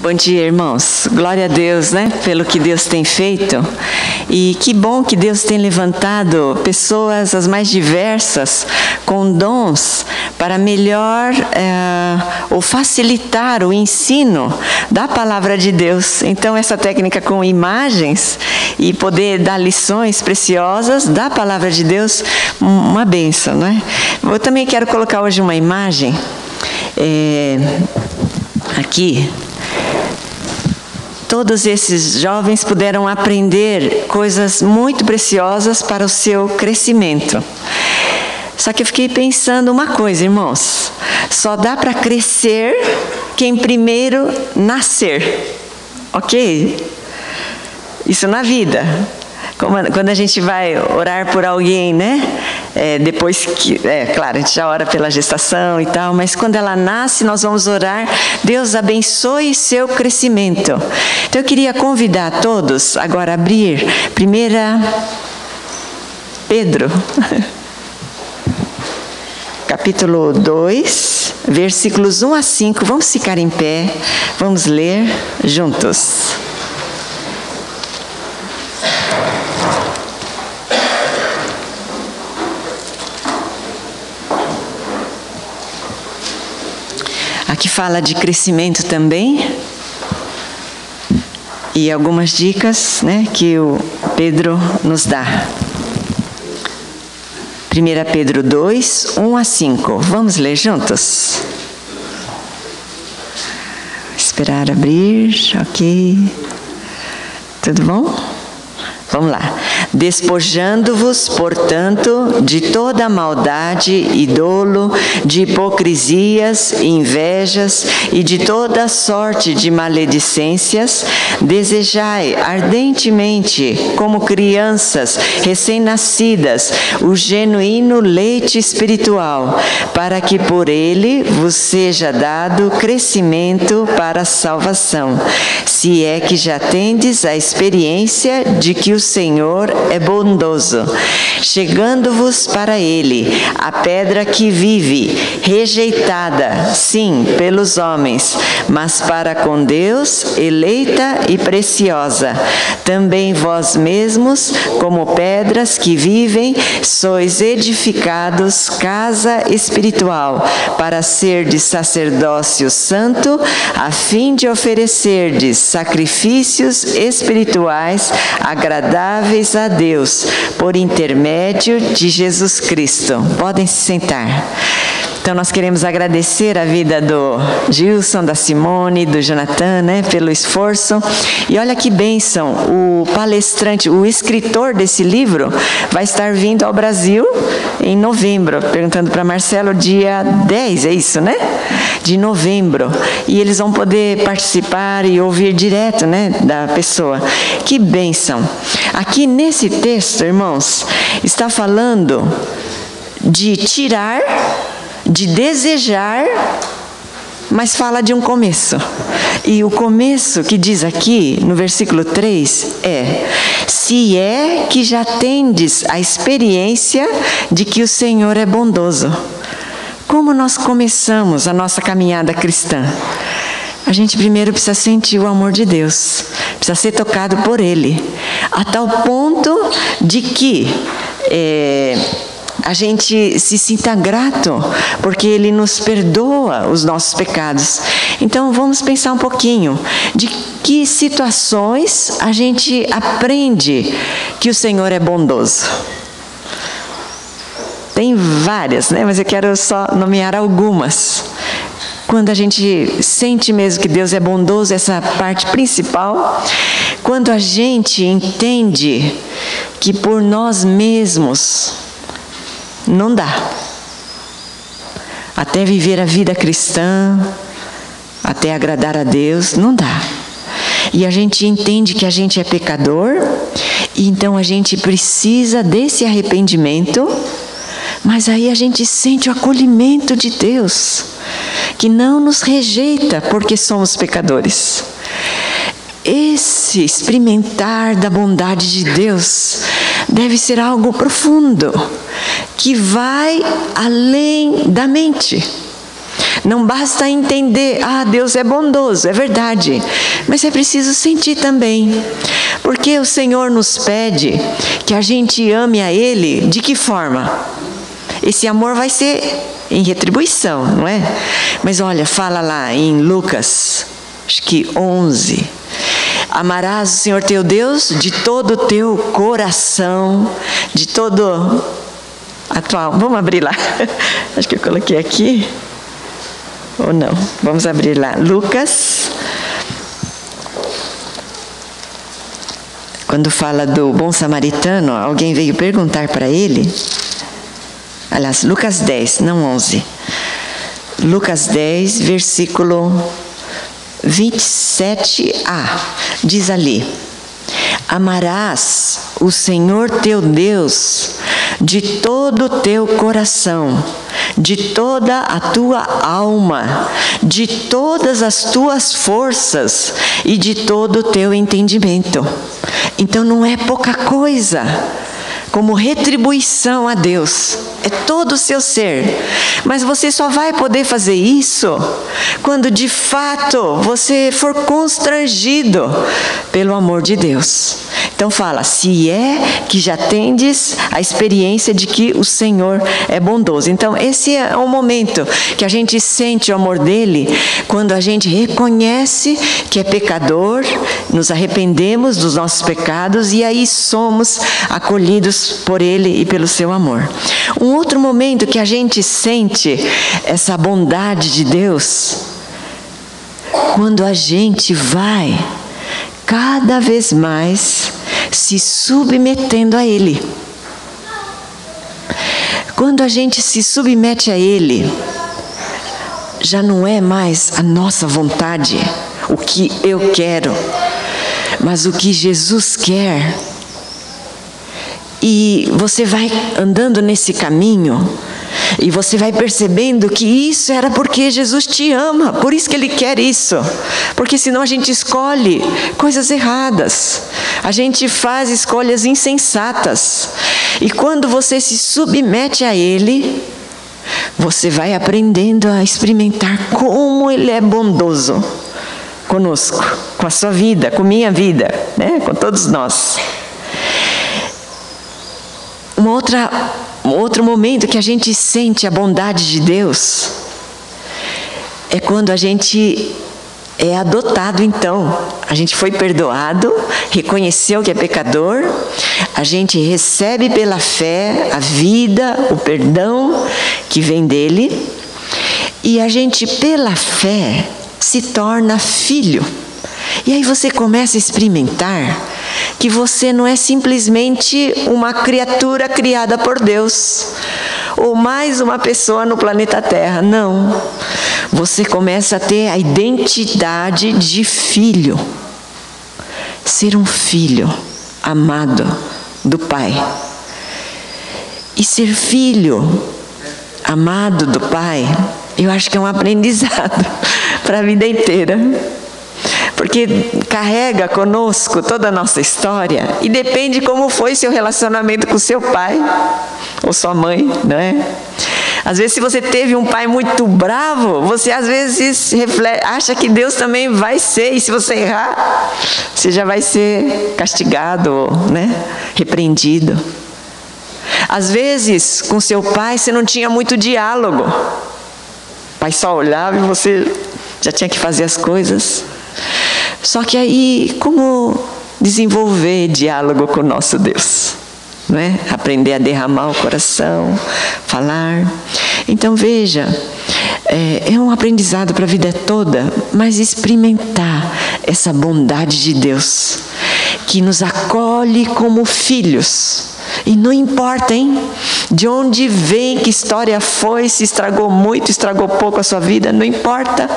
Bom dia, irmãos. Glória a Deus, né? Pelo que Deus tem feito. E que bom que Deus tem levantado pessoas as mais diversas, com dons, para melhor ou facilitar o ensino da palavra de Deus. Então, essa técnica com imagens e poder dar lições preciosas da palavra de Deus, uma bênção, não é? Eu também quero colocar hoje uma imagem aqui. Todos esses jovens puderam aprender coisas muito preciosas para o seu crescimento. Só que eu fiquei pensando uma coisa, irmãos. Só dá para crescer quem primeiro nascer. Ok? Isso na vida. Quando a gente vai orar por alguém, né? Depois que, claro, a gente já ora pela gestação e tal, mas quando ela nasce, nós vamos orar, Deus abençoe seu crescimento. Então eu queria convidar todos agora a abrir 1 Pedro, capítulo 2, versículos 1 a 5, vamos ficar em pé, vamos ler juntos. Aqui fala de crescimento também e algumas dicas, né, que o Pedro nos dá. 1 Pedro 2, 1 a 5. Vamos ler juntos? Esperar abrir, ok. Tudo bom? Vamos lá. Despojando-vos, portanto, de toda maldade e dolo, de hipocrisias, invejas e de toda sorte de maledicências, desejai ardentemente, como crianças recém-nascidas, o genuíno leite espiritual, para que por ele vos seja dado crescimento para a salvação, se é que já tendes a experiência de que o Senhor é bondoso, chegando-vos para ele, a pedra que vive, rejeitada, sim, pelos homens, mas para com Deus, eleita e preciosa. Também vós mesmos, como pedras que vivem, sois edificados casa espiritual, para serdes sacerdócio santo, a fim de oferecerdes sacrifícios espirituais agradáveis a Deus, por intermédio de Jesus Cristo. Podem se sentar. Então, nós queremos agradecer a vida do Gilson, da Simone, do Jonathan, né, pelo esforço. E olha que bênção, o palestrante, o escritor desse livro, vai estar vindo ao Brasil em novembro, perguntando para Marcelo, dia 10, é isso, né? De novembro. E eles vão poder participar e ouvir direto, né, da pessoa. Que bênção. Aqui nesse texto, irmãos, está falando de tirar, de desejar, mas fala de um começo. E o começo que diz aqui, no versículo 3, se é que já tendes a experiência de que o Senhor é bondoso. Como nós começamos a nossa caminhada cristã? A gente primeiro precisa sentir o amor de Deus, precisa ser tocado por Ele, a tal ponto de que a gente se sinta grato, porque Ele nos perdoa os nossos pecados. Então, vamos pensar um pouquinho de que situações a gente aprende que o Senhor é bondoso. Tem várias, né? Mas eu quero só nomear algumas. Quando a gente sente mesmo que Deus é bondoso, essa parte principal. Quando a gente entende que por nós mesmos não dá. Até viver a vida cristã, até agradar a Deus, não dá. E a gente entende que a gente é pecador, e então a gente precisa desse arrependimento, mas aí a gente sente o acolhimento de Deus, que não nos rejeita porque somos pecadores. Esse experimentar da bondade de Deus deve ser algo profundo, que vai além da mente. Não basta entender, Deus é bondoso, é verdade, mas é preciso sentir também, porque o Senhor nos pede que a gente ame a Ele. De que forma? Esse amor vai ser em retribuição, não é? Mas olha, fala lá em Lucas, acho que 11, amarás o Senhor teu Deus de todo o teu coração, de todo... Vamos abrir lá, acho que eu coloquei aqui, ou não, vamos abrir lá, Lucas, quando fala do bom samaritano, alguém veio perguntar para ele, aliás, Lucas 10, não 11, Lucas 10, versículo 27a, diz ali, amarás o Senhor teu Deus de todo o teu coração, de toda a tua alma, de todas as tuas forças e de todo o teu entendimento. Então não é pouca coisa, como retribuição a Deus, é todo o seu ser. Mas você só vai poder fazer isso quando de fato você for constrangido pelo amor de Deus. Então fala, se é que já tendes a experiência de que o Senhor é bondoso. Então esse é o momento que a gente sente o amor dele, quando a gente reconhece que é pecador, nos arrependemos dos nossos pecados e aí somos acolhidos por ele e pelo seu amor. Um outro momento que a gente sente essa bondade de Deus, quando a gente vai cada vez mais se submetendo a Ele. Quando a gente se submete a Ele, já não é mais a nossa vontade, o que eu quero, mas o que Jesus quer. E você vai andando nesse caminho e você vai percebendo que isso era porque Jesus te ama, por isso que Ele quer isso, porque senão a gente escolhe coisas erradas, a gente faz escolhas insensatas, e quando você se submete a Ele, você vai aprendendo a experimentar como Ele é bondoso conosco, com a sua vida, com minha vida, né? Com todos nós. Um outro momento que a gente sente a bondade de Deus é quando a gente é adotado. Então, a gente foi perdoado, reconheceu que é pecador, a gente recebe pela fé a vida, o perdão que vem dele, e a gente pela fé se torna filho. E aí você começa a experimentar que você não é simplesmente uma criatura criada por Deus, ou mais uma pessoa no planeta Terra, não. Você começa a ter a identidade de filho, ser um filho amado do Pai. E ser filho amado do Pai, eu acho que é um aprendizado para a vida inteira. Porque carrega conosco toda a nossa história e depende como foi seu relacionamento com seu pai ou sua mãe, não é? Às vezes, se você teve um pai muito bravo, você às vezes acha que Deus também vai ser, e se você errar, você já vai ser castigado, né? Repreendido. Às vezes, com seu pai, você não tinha muito diálogo. O pai só olhava e você já tinha que fazer as coisas. Só que aí, como desenvolver diálogo com o nosso Deus? Não é? Aprender a derramar o coração, falar. Então veja, é um aprendizado para a vida toda, mas experimentar essa bondade de Deus, que nos acolhe como filhos. E não importa, hein? De onde vem, que história foi, se estragou muito, estragou pouco a sua vida, não importa.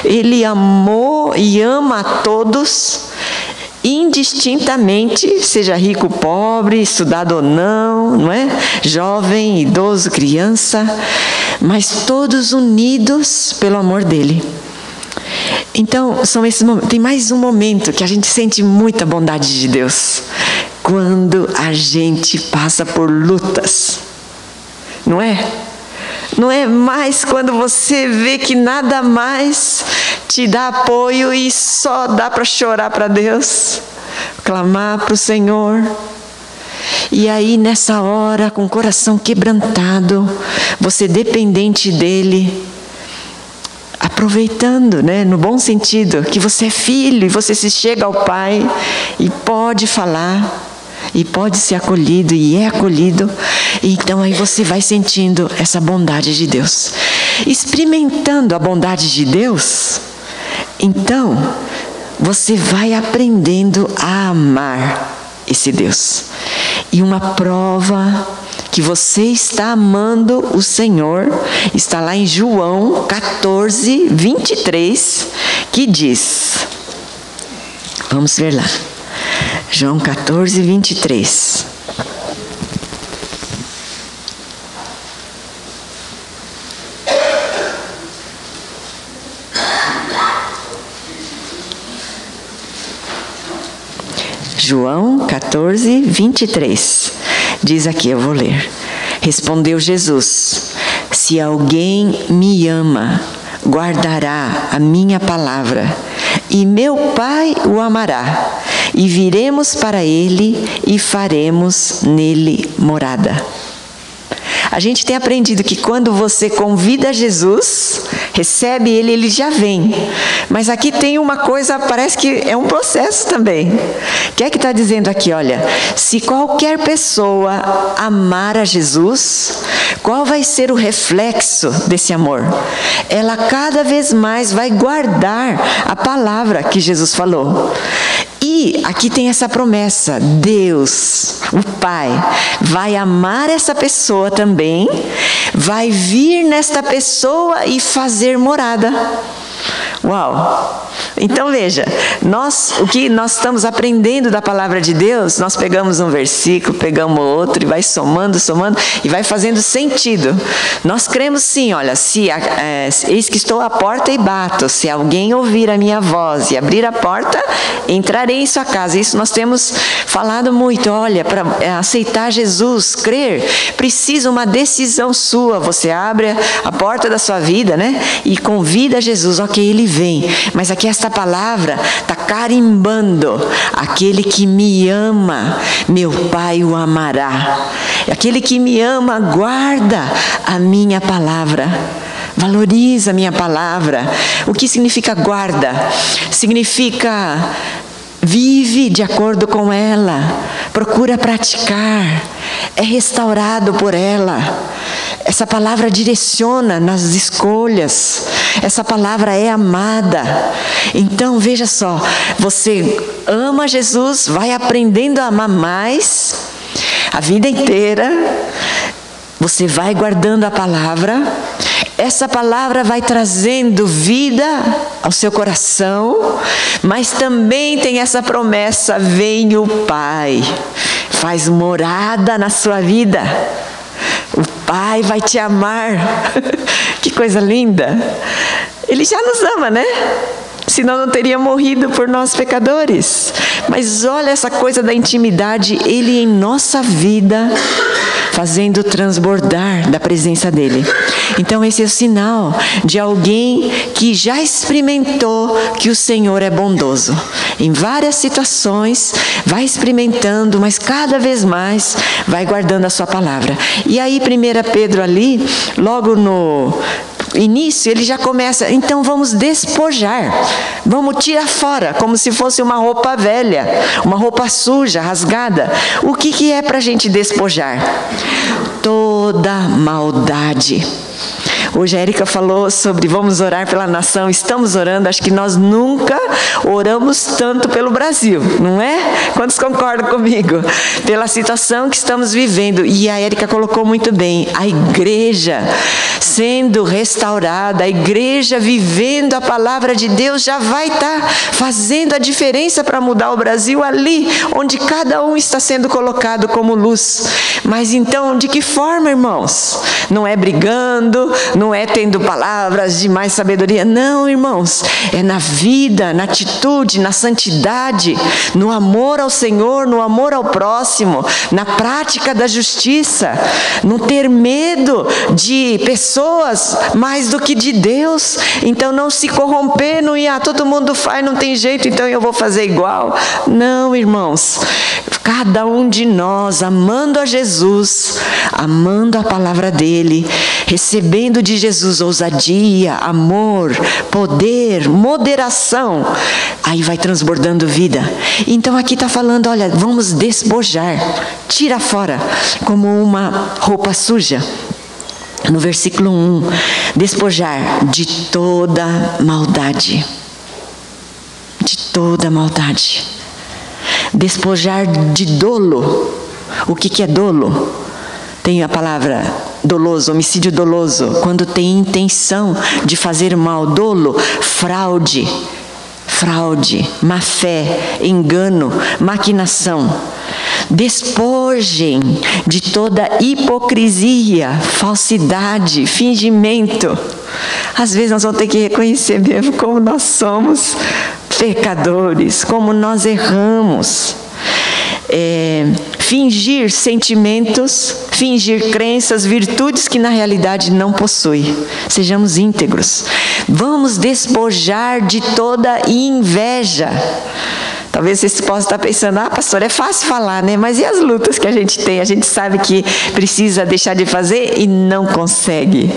Ele amou e ama a todos, indistintamente, seja rico, pobre, estudado ou não, não é? Jovem, idoso, criança, mas todos unidos pelo amor dele. Então, são esses momentos. Tem mais um momento que a gente sente muita bondade de Deus, quando a gente passa por lutas, não é? Não é mais quando você vê que nada mais te dá apoio e só dá para chorar para Deus, clamar para o Senhor. E aí nessa hora, com o coração quebrantado, você dependente dEle, aproveitando, né, no bom sentido, que você é filho e você se chega ao Pai e pode falar, e pode ser acolhido e é acolhido. Então aí você vai sentindo essa bondade de Deus, experimentando a bondade de Deus. Então você vai aprendendo a amar esse Deus. E uma prova que você está amando o Senhor está lá em João 14, 23, que diz, vamos ver lá, João 14, 23. João 14, 23. Diz aqui, eu vou ler. Respondeu Jesus: se alguém me ama, guardará a minha palavra, e meu Pai o amará, e viremos para ele e faremos nele morada. A gente tem aprendido que quando você convida Jesus, recebe ele, ele já vem. Mas aqui tem uma coisa, parece que é um processo também. O que é que está dizendo aqui? Olha, se qualquer pessoa amar a Jesus, qual vai ser o reflexo desse amor? Ela cada vez mais vai guardar a palavra que Jesus falou. E aqui tem essa promessa, Deus, o Pai, vai amar essa pessoa também, vai vir nesta pessoa e fazer morada. Uau! Então veja, o que nós estamos aprendendo da palavra de Deus, nós pegamos um versículo, pegamos outro e vai somando e vai fazendo sentido. Nós cremos sim, olha, eis que estou à porta e bato, se alguém ouvir a minha voz e abrir a porta, entrarei em sua casa. Isso nós temos falado muito, olha, para aceitar Jesus, crer, precisa uma decisão sua, você abre a porta da sua vida, né, e convida Jesus, ok, ele vem, mas aqui esta palavra está carimbando, aquele que me ama, meu Pai o amará, aquele que me ama guarda a minha palavra, valoriza a minha palavra. O que significa guarda? Significa vive de acordo com ela, procura praticar, é restaurado por ela. Essa palavra direciona nas escolhas, essa palavra é amada. Então veja só, você ama Jesus, vai aprendendo a amar mais a vida inteira, você vai guardando a palavra, essa palavra vai trazendo vida ao seu coração, mas também tem essa promessa, vem o Pai, faz morada na sua vida. O Pai vai te amar. Que coisa linda. Ele já nos ama, né? Senão não teria morrido por nós pecadores. Mas olha essa coisa da intimidade, Ele em nossa vida, fazendo transbordar da presença dEle. Então esse é o sinal de alguém que já experimentou que o Senhor é bondoso. Em várias situações, vai experimentando, mas cada vez mais vai guardando a sua palavra. E aí 1 Pedro ali, logo no início, ele já começa, então vamos despojar, vamos tirar fora, como se fosse uma roupa velha, uma roupa suja, rasgada. O que é para a gente despojar? Toda maldade. Hoje a Érica falou sobre vamos orar pela nação, estamos orando, acho que nós nunca oramos tanto pelo Brasil, não é? Quantos concordam comigo? Pela situação que estamos vivendo, e a Érica colocou muito bem, a igreja sendo restaurada, a igreja vivendo a palavra de Deus já vai estar fazendo a diferença para mudar o Brasil ali, onde cada um está sendo colocado como luz. Mas então, de que forma, irmãos? Não é brigando, não não é tendo palavras de mais sabedoria. Não, irmãos, é na vida, na atitude, na santidade, no amor ao Senhor, no amor ao próximo, na prática da justiça, no ter medo de pessoas mais do que de Deus. Então não se corromper, não ir, todo mundo faz, não tem jeito, então eu vou fazer igual. Não, irmãos, cada um de nós, amando a Jesus, amando a palavra dele, recebendo de Jesus ousadia, amor, poder, moderação, aí vai transbordando vida. Então aqui está falando, olha, vamos despojar, tira fora, como uma roupa suja. No versículo 1, despojar de toda maldade. De toda maldade. Despojar de dolo. O que é dolo? Tem a palavra doloso, homicídio doloso, quando tem intenção de fazer mal. Dolo, fraude, má fé, engano, maquinação. Despojem de toda hipocrisia, falsidade, fingimento. Às vezes nós vamos ter que reconhecer mesmo como nós somos pecadores, como nós erramos. Fingir sentimentos, fingir crenças, virtudes que na realidade não possui. Sejamos íntegros. Vamos despojar de toda inveja. Talvez você possa estar pensando, pastor, é fácil falar, né? Mas e as lutas que a gente tem? A gente sabe que precisa deixar de fazer e não consegue.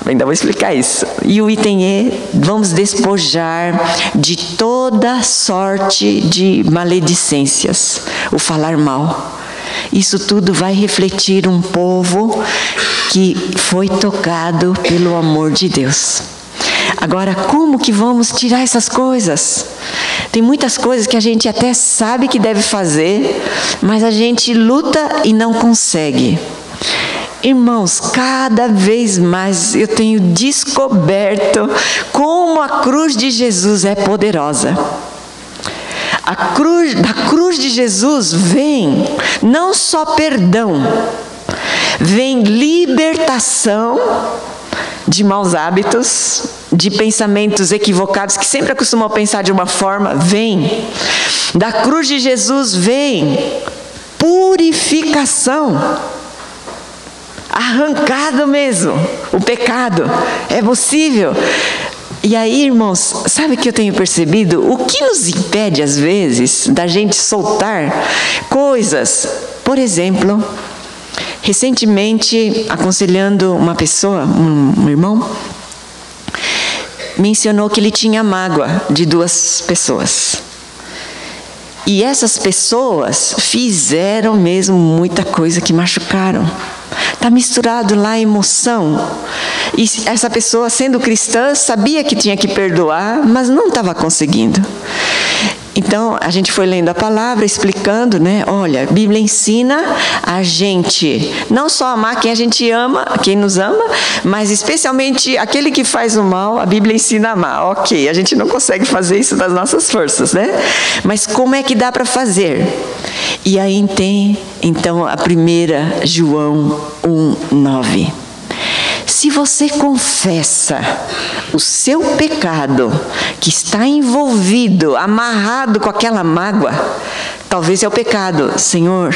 Ainda vou explicar isso. E o item E, vamos despojar de toda sorte de maledicências, o falar mal. Isso tudo vai refletir um povo que foi tocado pelo amor de Deus. Agora, como que vamos tirar essas coisas? Tem muitas coisas que a gente até sabe que deve fazer, mas a gente luta e não consegue. Irmãos, cada vez mais eu tenho descoberto como a cruz de Jesus é poderosa. Da cruz de Jesus vem não só perdão, vem libertação de maus hábitos, de pensamentos equivocados, que sempre acostumam pensar de uma forma, vem. Da cruz de Jesus vem purificação. Arrancado mesmo, o pecado, é possível. E aí, irmãos, sabe o que eu tenho percebido? O que nos impede, às vezes, da gente soltar coisas? Por exemplo, recentemente, aconselhando uma pessoa, um irmão, mencionou que ele tinha mágoa de 2 pessoas. E essas pessoas fizeram mesmo muita coisa que machucaram. Está misturado lá a emoção. E essa pessoa, sendo cristã, sabia que tinha que perdoar, mas não estava conseguindo. Então, a gente foi lendo a palavra, explicando, né? Olha, a Bíblia ensina a gente não só amar quem a gente ama, quem nos ama, mas especialmente aquele que faz o mal, a Bíblia ensina a amar. Ok, a gente não consegue fazer isso das nossas forças, né? Mas como é que dá para fazer? E aí tem, então, a 1 João 1:9. Se você confessa o seu pecado, que está envolvido, amarrado com aquela mágoa, talvez é o pecado. Senhor,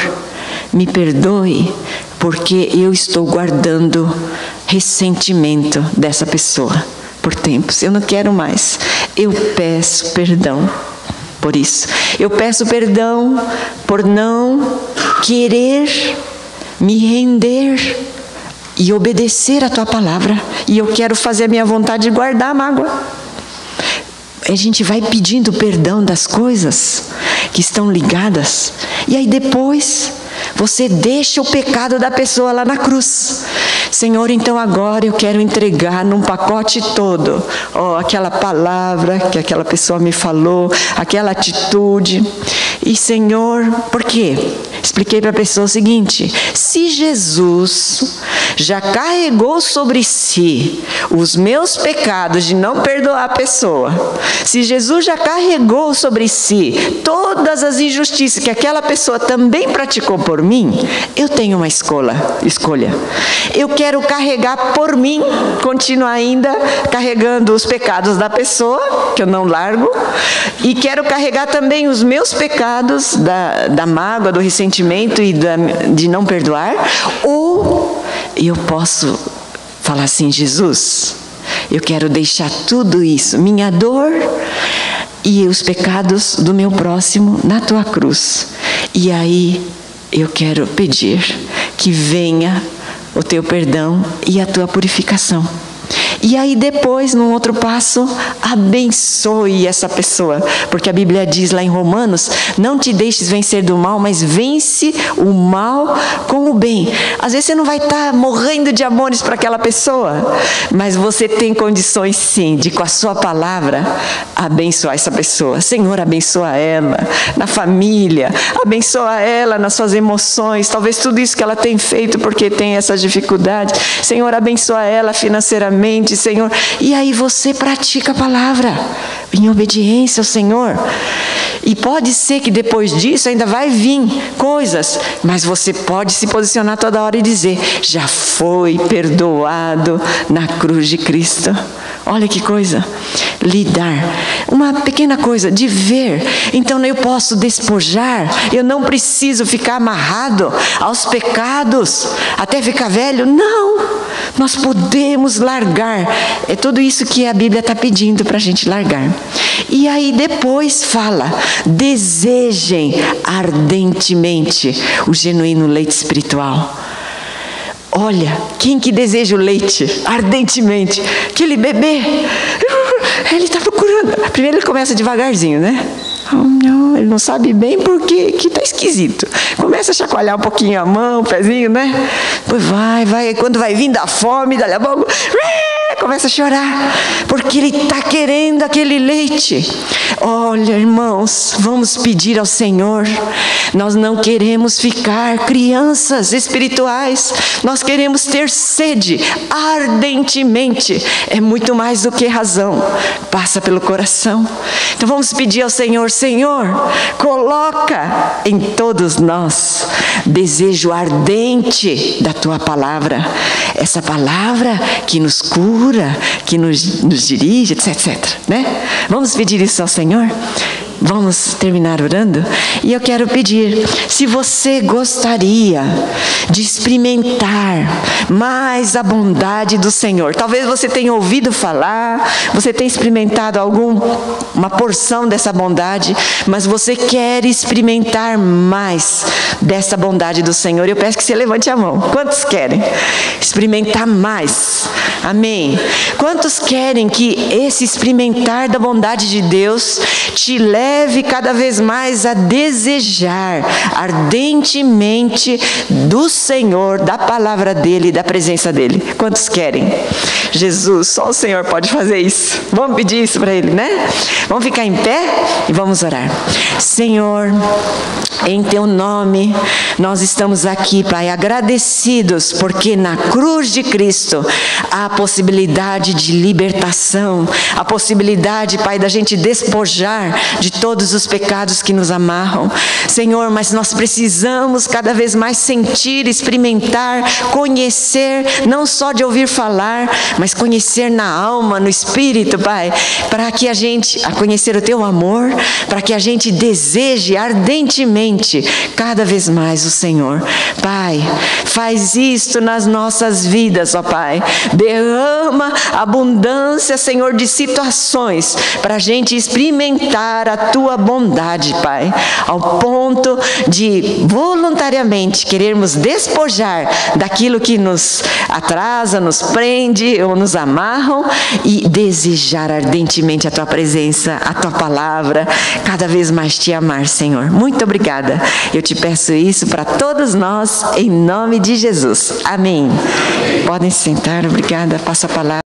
me perdoe, porque eu estou guardando ressentimento dessa pessoa por tempos. Eu não quero mais. Eu peço perdão por isso. Eu peço perdão por não querer me render e obedecer a tua palavra, e eu quero fazer a minha vontade de guardar a mágoa. A gente vai pedindo perdão das coisas que estão ligadas, e aí depois você deixa o pecado da pessoa lá na cruz. Senhor, então agora eu quero entregar num pacote todo, aquela palavra que aquela pessoa me falou, aquela atitude. E Senhor, por quê? Expliquei para a pessoa o seguinte: se Jesus já carregou sobre si os meus pecados de não perdoar a pessoa, se Jesus já carregou sobre si todas as injustiças que aquela pessoa também praticou por mim, eu tenho uma escolha. Eu quero carregar por mim, continuar ainda carregando os pecados da pessoa, que eu não largo, e quero carregar também os meus pecados da mágoa, do ressentimento e de não perdoar, ou eu posso falar assim: Jesus, eu quero deixar tudo isso, minha dor e os pecados do meu próximo na tua cruz, e aí eu quero pedir que venha o teu perdão e a tua purificação. E aí depois, num outro passo, abençoe essa pessoa, porque a Bíblia diz lá em Romanos: não te deixes vencer do mal, mas vence o mal com o bem. Às vezes você não vai estar morrendo de amores para aquela pessoa, mas você tem condições sim, de com a sua palavra, abençoar essa pessoa. Senhor, abençoa ela na família, abençoa ela nas suas emoções, talvez tudo isso que ela tem feito porque tem essas dificuldades. Senhor, abençoa ela financeiramente, Senhor. E aí você pratica a palavra em obediência ao Senhor. E pode ser que depois disso ainda vai vir coisas, mas você pode se posicionar toda hora e dizer: já foi perdoado na cruz de Cristo. Olha que coisa, lidar, uma pequena coisa de ver. Então eu posso despojar, eu não preciso ficar amarrado aos pecados até ficar velho. Não, nós podemos largar. É tudo isso que a Bíblia está pedindo para a gente largar. E aí depois fala: desejem ardentemente o genuíno leite espiritual. Olha, quem que deseja o leite ardentemente? Aquele bebê, ele está procurando. Primeiro ele começa devagarzinho, né? Ele não sabe bem porque que está esquisito. Começa a chacoalhar um pouquinho a mão, o pezinho, né? Depois vai. Quando vai vindo a fome, dali a pouco, começa a chorar, porque ele está querendo aquele leite. Olha, irmãos, vamos pedir ao Senhor. Nós não queremos ficar crianças espirituais. Nós queremos ter sede ardentemente. É muito mais do que razão. Passa pelo coração. Então vamos pedir ao Senhor: Senhor, coloca em todos nós desejo ardente da Tua palavra. Essa palavra que nos cura, que nos dirige, etc. Né? Vamos pedir isso ao Senhor? Vamos terminar orando? E eu quero pedir, se você gostaria de experimentar mais a bondade do Senhor, talvez você tenha ouvido falar, você tenha experimentado uma porção dessa bondade, mas você quer experimentar mais dessa bondade do Senhor, eu peço que você levante a mão. Quantos querem experimentar mais? Amém? Quantos querem que esse experimentar da bondade de Deus te leve cada vez mais a desejar ardentemente do Senhor, da palavra dEle, da presença dEle? Quantos querem? Jesus, só o Senhor pode fazer isso. Vamos pedir isso para Ele, né? Vamos ficar em pé e vamos orar. Senhor, em Teu nome, nós estamos aqui, Pai, agradecidos, porque na cruz de Cristo há a possibilidade de libertação, a possibilidade, Pai, da gente despojar de todos os pecados que nos amarram. Senhor, mas nós precisamos cada vez mais sentir, experimentar, conhecer, não só de ouvir falar, mas conhecer na alma, no espírito, Pai, para que a conhecer o Teu amor, para que a gente deseje ardentemente cada vez mais o Senhor. Pai, faz isto nas nossas vidas, ó Pai. Derrama abundância, Senhor, de situações para a gente experimentar a Tua bondade, Pai, ao ponto de voluntariamente querermos despojar daquilo que nos atrasa, nos prende ou nos amarram e desejar ardentemente a Tua presença, a Tua palavra, cada vez mais Te amar, Senhor. Muito obrigada. Eu Te peço isso para todos nós, em nome de Jesus. Amém. Podem se sentar. Obrigada. Passo a palavra.